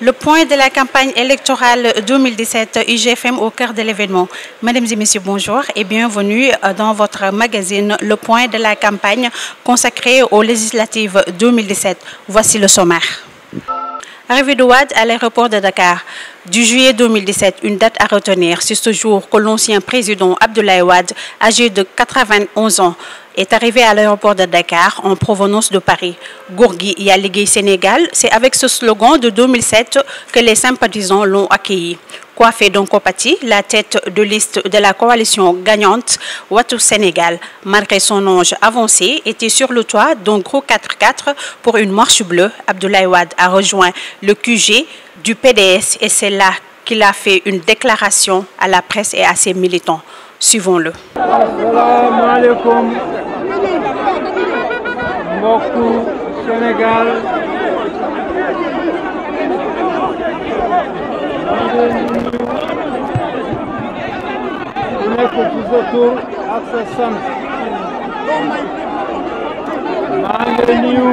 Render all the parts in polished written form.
Le point de la campagne électorale 2017 UGFM au cœur de l'événement. Mesdames et messieurs, bonjour et bienvenue dans votre magazine Le point de la campagne consacré aux législatives 2017. Voici le sommaire. Arrivée de Wade à l'aéroport de Dakar du juillet 2017, une date à retenir. C'est ce jour que l'ancien président Abdoulaye Wade, âgé de 91 ans, est arrivé à l'aéroport de Dakar en provenance de Paris. Gorgui Yaligui Sénégal, c'est avec ce slogan de 2007 que les sympathisants l'ont accueilli. Coiffé d'un copati, la tête de liste de la coalition gagnante Wattu Sénégal, malgré son âge avancé, était sur le toit d'un gros 4x4 pour une marche bleue. Abdoulaye Wade a rejoint le QG du PDS et c'est là qu'il a fait une déclaration à la presse et à ses militants. Suivons-le. Assalamu alaikum mbokku Sénégal ku nekk ci sa tur ak sa sant maa ngi nuyu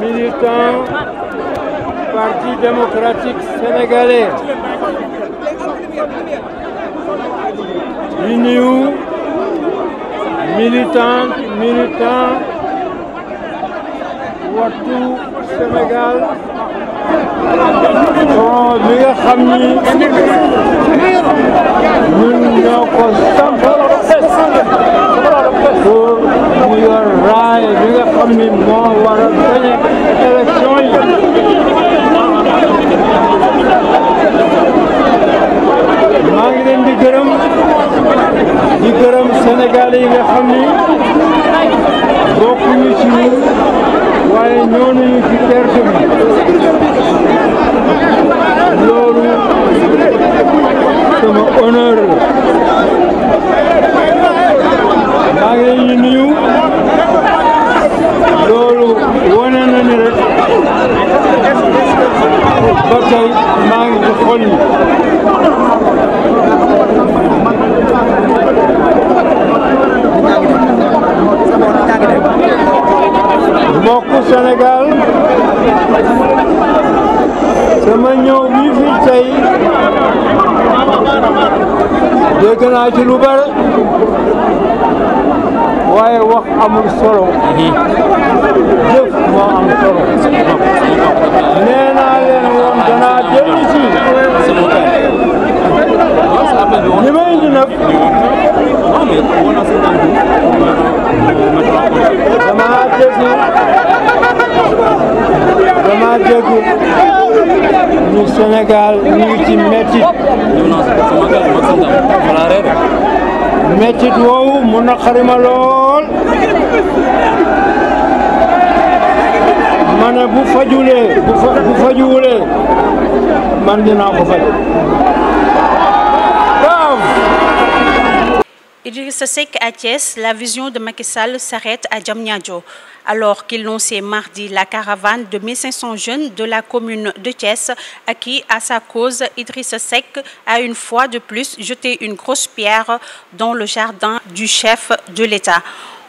militant Parti démocratique sénégalais di nuyu militant Wattu Sénégal bon li nga xam ni ñun ñoo ko samp pour ñu yor raay li nga xam ni moo war a gagné élection yi maa ngi leen di gërëm Sénégalais yi nga xam ni bokkuñu ci ñun waaye ñoo nañu ci terre bi loolu sama honneur maa ngi leen di nuyu loolu wane na ni rek ba tey maa ngi ci xol yi mbokku Sénégal sama ñëw bi fi tey dégg naa ci lu bari waaye wax amul solo jëf moo am solo nee naa leen woon danaa dellu si li may indi nag dama dégg ñu Sénégal ñu ngi ci mettit woowu mu naqari ma lool ma ne bu fajuwulee man dinaa ko faj. Idrissa Seck à Thiès, la vision de Macky Sall s'arrête à Diamniadio. Alors qu'il lançait mardi la caravane de 1500 jeunes de la commune de Thiès, acquis à sa cause, Idrissa Seck a une fois de plus jeté une grosse pierre dans le jardin du chef de l'État.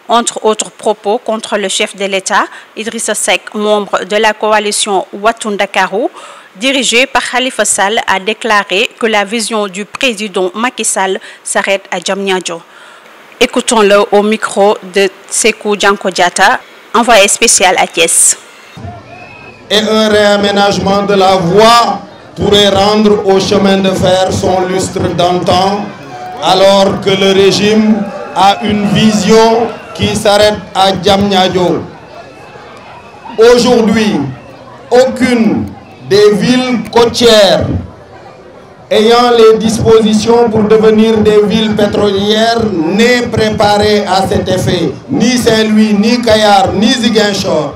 Entre autres propos contre le chef de l'État, Idrissa Seck, membre de la coalition Wattu Ndakaaru, dirigé par Khalifa Sall, a déclaré que la vision du président Macky Sall s'arrête à Diamniadio. Écoutons-le au micro de Sékou Dianko Diatta, envoyé spécial à Thiès. Et un réaménagement de la voie pourrait rendre au chemin de fer son lustre d'antan, alors que le régime a une vision qui s'arrête à Diamniadio. Aujourd'hui, aucune des villes côtières ayant les dispositions pour devenir des villes pétrolières n'est préparée à cet effet. Ni Saint-Louis, ni Kayar, ni Ziguinchor.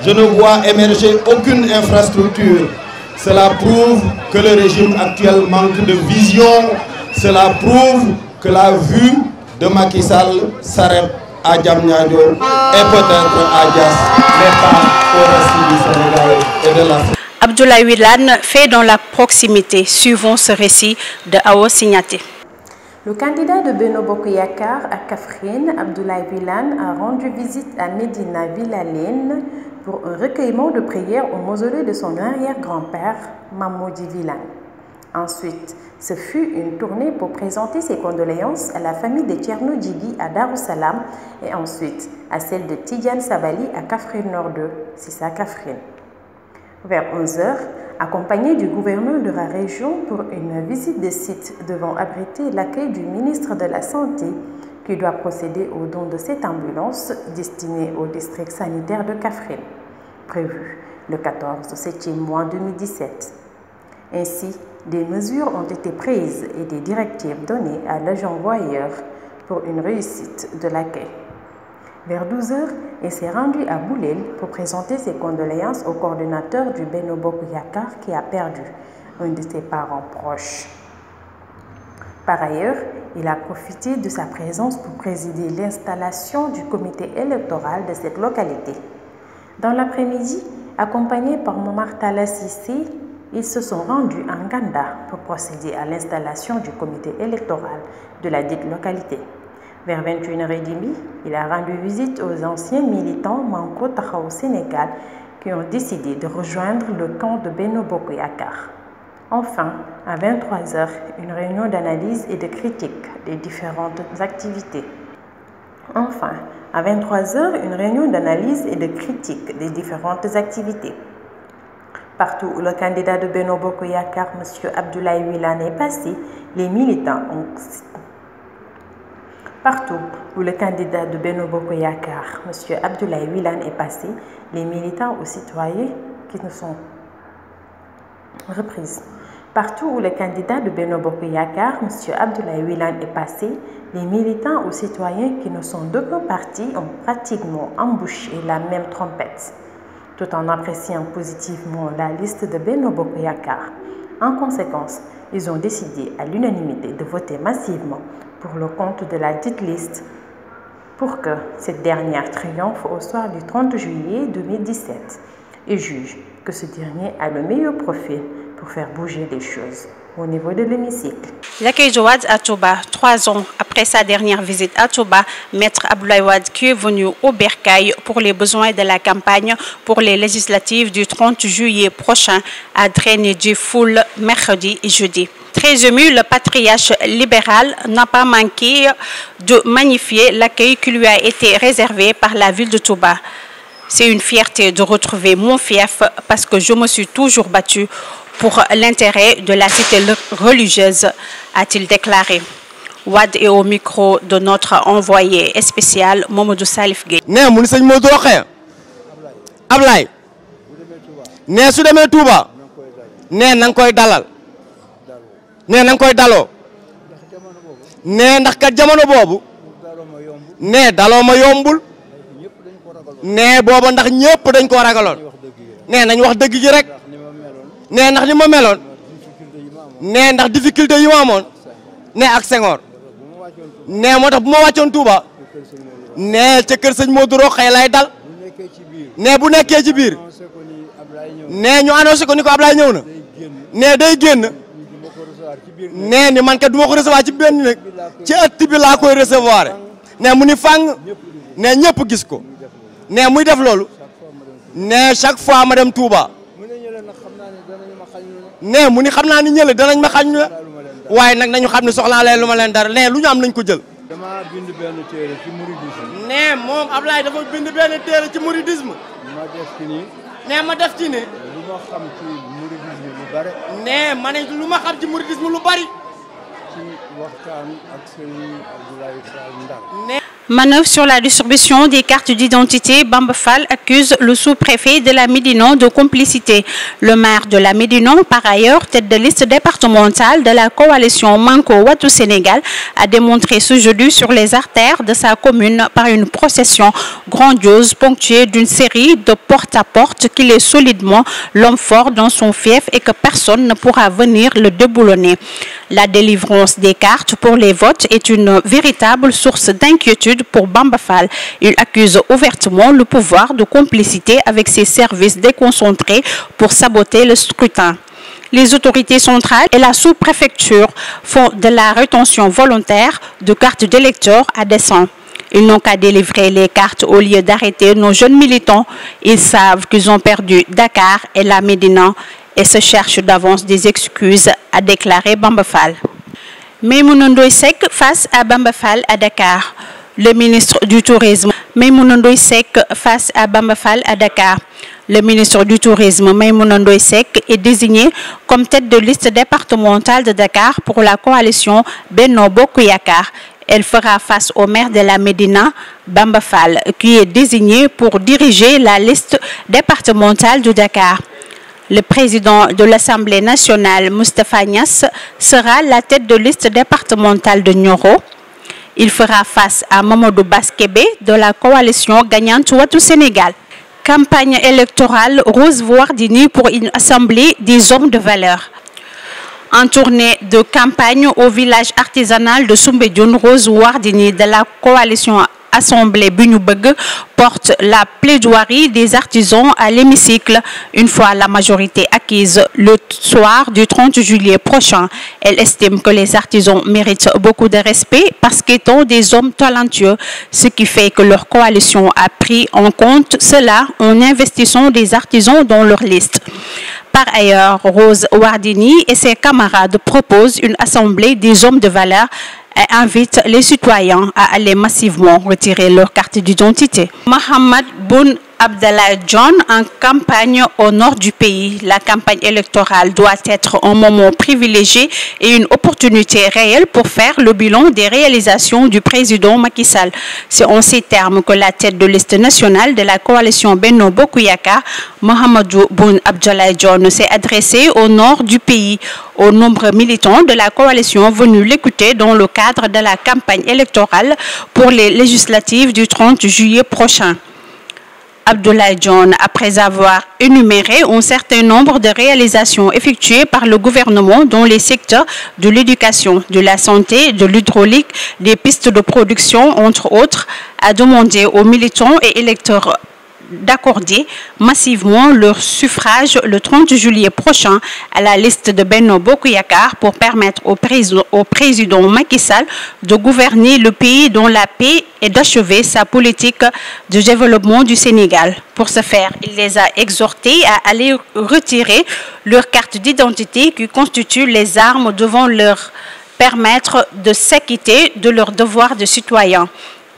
Je ne vois émerger aucune infrastructure. Cela prouve que le régime actuel manque de vision. Cela prouve que la vue de Macky Sall s'arrête à Diamniadio et peut-être à Diass, mais pas au reste du Sénégal et de l'Afrique. Abdoulaye Wilane fait dans la proximité, suivant ce récit de Awa Signaté. Le candidat de Benno Bokk Yakaar à Kaffrine, Abdoulaye Wilane, a rendu visite à Médina Villalène pour un recueillement de prières au mausolée de son arrière-grand-père, Mamodi Wilane. Ensuite, ce fut une tournée pour présenter ses condoléances à la famille de Thierno Djigui à Darussalam et ensuite à celle de Tidiane Sabali à Kaffrine Nord 2, Sissa Kaffrine. Vers 11h, accompagné du gouverneur de la région pour une visite de site devant abriter l'accueil du ministre de la Santé qui doit procéder au don de cette ambulance destinée au district sanitaire de Kaffrine, prévu le 14 de 7e mois 2017. Ainsi, des mesures ont été prises et des directives données à l'agent voyeur pour une réussite de l'accueil. Vers 12h, il s'est rendu à Boulel pour présenter ses condoléances au coordinateur du Benno Bokk Yakaar qui a perdu un de ses parents proches. Par ailleurs, il a profité de sa présence pour présider l'installation du comité électoral de cette localité. Dans l'après-midi, accompagnés par Momar Talla Cissé, ils se sont rendus en Ganda pour procéder à l'installation du comité électoral de la dite localité. Vers 21h30, il a rendu visite aux anciens militants Manko Taxawu Sénégal qui ont décidé de rejoindre le camp de Benno Bokk Yakaar. Enfin, à 23h, une réunion d'analyse et de critique des différentes activités. Partout où le candidat de Benno Bokk Yakaar, M. Abdoulaye Wilane, est passé, les militants ont aux citoyens qui ne sont reprises. Partout où le candidat de Benno Bokk Yakaar, M. Abdoulaye Wilane, est passé, les militants ou citoyens qui ne sont d'aucun parti ont pratiquement embouché la même trompette, tout en appréciant positivement la liste de Benno Bokk Yakaar. En conséquence, ils ont décidé à l'unanimité de voter massivement pour le compte de la dite liste pour que cette dernière triomphe au soir du 30 juillet 2017 et jugent que ce dernier a le meilleur profil pour faire bouger les choses au niveau de l'hémicycle. L'accueil de Wade à Touba, 3 ans après sa dernière visite à Touba, Maître Abdoulaye Wade, qui est venu au Bercail pour les besoins de la campagne pour les législatives du 30 juillet prochain, a drainé des foules mercredi et jeudi. Très ému, le patriarche libéral n'a pas manqué de magnifier l'accueil qui lui a été réservé par la ville de Touba. C'est une fierté de retrouver mon fief parce que je me suis toujours battu pour l'intérêt de la cité religieuse, a-t-il déclaré. Wade est au micro de notre envoyé spécial Mamadou Salif Gueye. Ne mu ni sëñ Modou Rokhaya Ablaye ne su demee Touba ne na nga koy dalal ne na nga koy daloo ne ndax kat jamono boobu ne daloo ma yombul ne booba ndax ñëpp dañ ko ragaloon ne nañ wax dëgg gi rek ne ndax ni ma meloon ne ndax difficulté yi ma amoon ne ak Senghor ne moo tax bu ma wàccoon Touba ne ca kër sëñ Modou Rokhaya lay dal ne bu nekkee ci biir ne ñu annoncé ko ni ko Ablaye ñëw na ne day génn ne ni man kat du ma ko recevoir ci benn nag ci ëtt bi laa koy recevoir ne mu ni fang ne ñëpp gis ko ne muy def loolu ne chaque fois ma dem Touba ne mu ni xam naa ni ñële danañ ma xañ la waaye nag nañu xam ne soxlaa leen lu ma leen dara ne lu ñu am nañ ko jël. dama bind benn téere ci mouridisme. ne moom Ablaye dafa bind benn téere ci mouridisme. ma def ci nii. ne ma def ci ne. lu ma xam ci mouridisme lu bari. ne ma ne lu ma xam ci mouridisme lu bari. ci waxtaan ak Serigne Abdoulaye Fall Ndar. Manœuvre sur la distribution des cartes d'identité, Bamba Fall accuse le sous-préfet de la Médina de complicité. Le maire de la Médina, par ailleurs tête de liste départementale de la coalition Manko Wattu Sénégal, a démontré ce jeudi sur les artères de sa commune par une procession grandiose ponctuée d'une série de porte-à-porte qui laisse solidement l'homme fort dans son fief et que personne ne pourra venir le déboulonner. La délivrance des cartes pour les votes est une véritable source d'inquiétude pour Bamba Fall. Il accuse ouvertement le pouvoir de complicité avec ses services déconcentrés pour saboter le scrutin. Les autorités centrales et la sous-préfecture font de la rétention volontaire de cartes d'électeurs à dessein. Ils n'ont qu'à délivrer les cartes au lieu d'arrêter nos jeunes militants. Ils savent qu'ils ont perdu Dakar et la Médina et se cherchent d'avance des excuses, a déclaré Bamba Fall. Maïmouna Ndoye Seck face à Bamba Fall à Dakar. Le ministre du Tourisme Maïmouna Ndoye Seck face à Bamba Fall à Dakar. Le ministre du Tourisme Maïmouna Ndoye Seck est désigné comme tête de liste départementale de Dakar pour la coalition Benno Bokk Yakaar. Elle fera face au maire de la Médina, Bamba Fall, qui est désigné pour diriger la liste départementale de Dakar. Le président de l'Assemblée nationale, Moustapha Niasse, sera la tête de liste départementale de Nioro. Il fera face à Mamadou Baskébé de la coalition gagnante Wattu Sénégal. Campagne électorale Rose Wardini pour une assemblée des hommes de valeur. En tournée de campagne au village artisanal de Soumbédioune, Rose Wardini de la coalition Assemblée Bunyubeg porte la plaidoirie des artisans à l'hémicycle une fois la majorité acquise le soir du 30 juillet prochain. Elle estime que les artisans méritent beaucoup de respect parce qu'étant des hommes talentueux, ce qui fait que leur coalition a pris en compte cela en investissant des artisans dans leur liste. Par ailleurs, Rose Wardini et ses camarades proposent une assemblée des hommes de valeur et invite les citoyens à aller massivement retirer leur carte d'identité. Mohamed Boun Abdallah Dionne en campagne au nord du pays. La campagne électorale doit être un moment privilégié et une opportunité réelle pour faire le bilan des réalisations du président Macky Sall. C'est en ces termes que la tête de liste nationale de la coalition Benno Bokk Yakaar, Mohamed Boun Abdallah Dionne, s'est adressé au nord du pays, aux nombreux militants de la coalition venus l'écouter dans le cadre de la campagne électorale pour les législatives du 30 juillet prochain. Abdoulaye Dionne, après avoir énuméré un certain nombre de réalisations effectuées par le gouvernement dans les secteurs de l'éducation, de la santé, de l'hydraulique, des pistes de production, entre autres, a demandé aux militants et électeurs d'accorder massivement leur suffrage le 30 juillet prochain à la liste de Benno Bokk Yakaar pour permettre au président Macky Sall de gouverner le pays dans la paix et d'achever sa politique de développement du Sénégal. Pour ce faire, il les a exhortés à aller retirer leur carte d'identité qui constitue les armes devant leur permettre de s'acquitter de leurs devoirs de citoyens.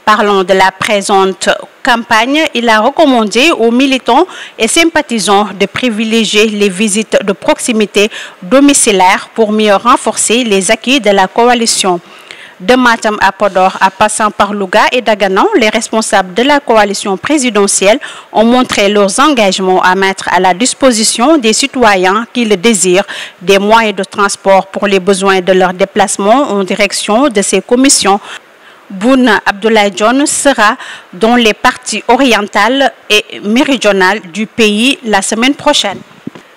Parlant de la présente campagne, il a recommandé aux militants et sympathisants de privilégier les visites de proximité domiciliaires pour mieux renforcer les acquis de la coalition. De Matam à Podor, en passant par Louga et Dagana, les responsables de la coalition présidentielle ont montré leurs engagements à mettre à la disposition des citoyens qui le désirent des moyens de transport pour les besoins de leur déplacement en direction de ces commissions. Boun Abdallah Dionne sera dans les parties orientales et méridionales du pays la semaine prochaine.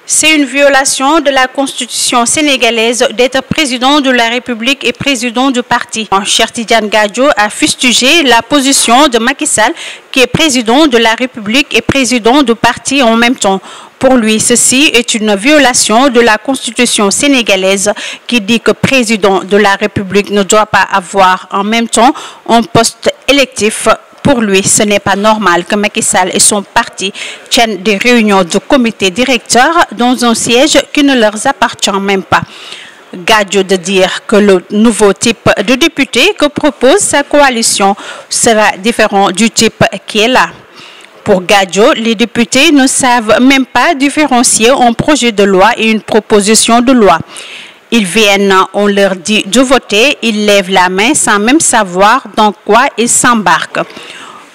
C'est une violation de la Constitution sénégalaise d'être président de la République et président du parti. Cheikh Tidiane Gadio a fustigé la position de Macky Sall, qui est président de la République et président du parti en même temps. Pour lui, ceci est une violation de la Constitution sénégalaise qui dit que le président de la République ne doit pas avoir en même temps un poste électif. Pour lui, ce n'est pas normal que Macky Sall et son parti tiennent des réunions de comité directeur dans un siège qui ne leur appartient même pas. Gadio de dire que le nouveau type de député que propose sa coalition sera différent du type qui est là. Pour Gadio, les députés ne savent même pas différencier un projet de loi et une proposition de loi. Ils viennent, on leur dit de voter, ils lèvent la main sans même savoir dans quoi ils s'embarquent.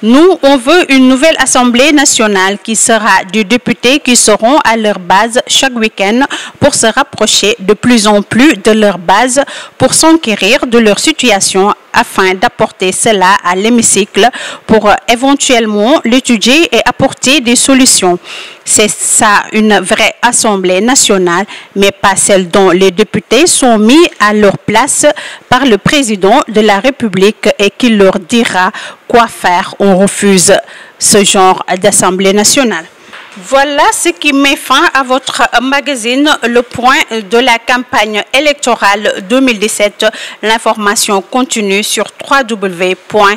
Nous, on veut une nouvelle Assemblée nationale qui sera des députés qui seront à leur base chaque week-end pour se rapprocher de plus en plus de leur base pour s'enquérir de leur situation afin d'apporter cela à l'hémicycle pour éventuellement l'étudier et apporter des solutions. C'est ça une vraie Assemblée nationale, mais pas celle dont les députés sont mis à leur place par le président de la République et qui leur dira quoi faire. On refuse ce genre d'Assemblée nationale. Voilà ce qui met fin à votre magazine Le Point de la campagne électorale 2017. L'information continue sur www.ugfm.sn.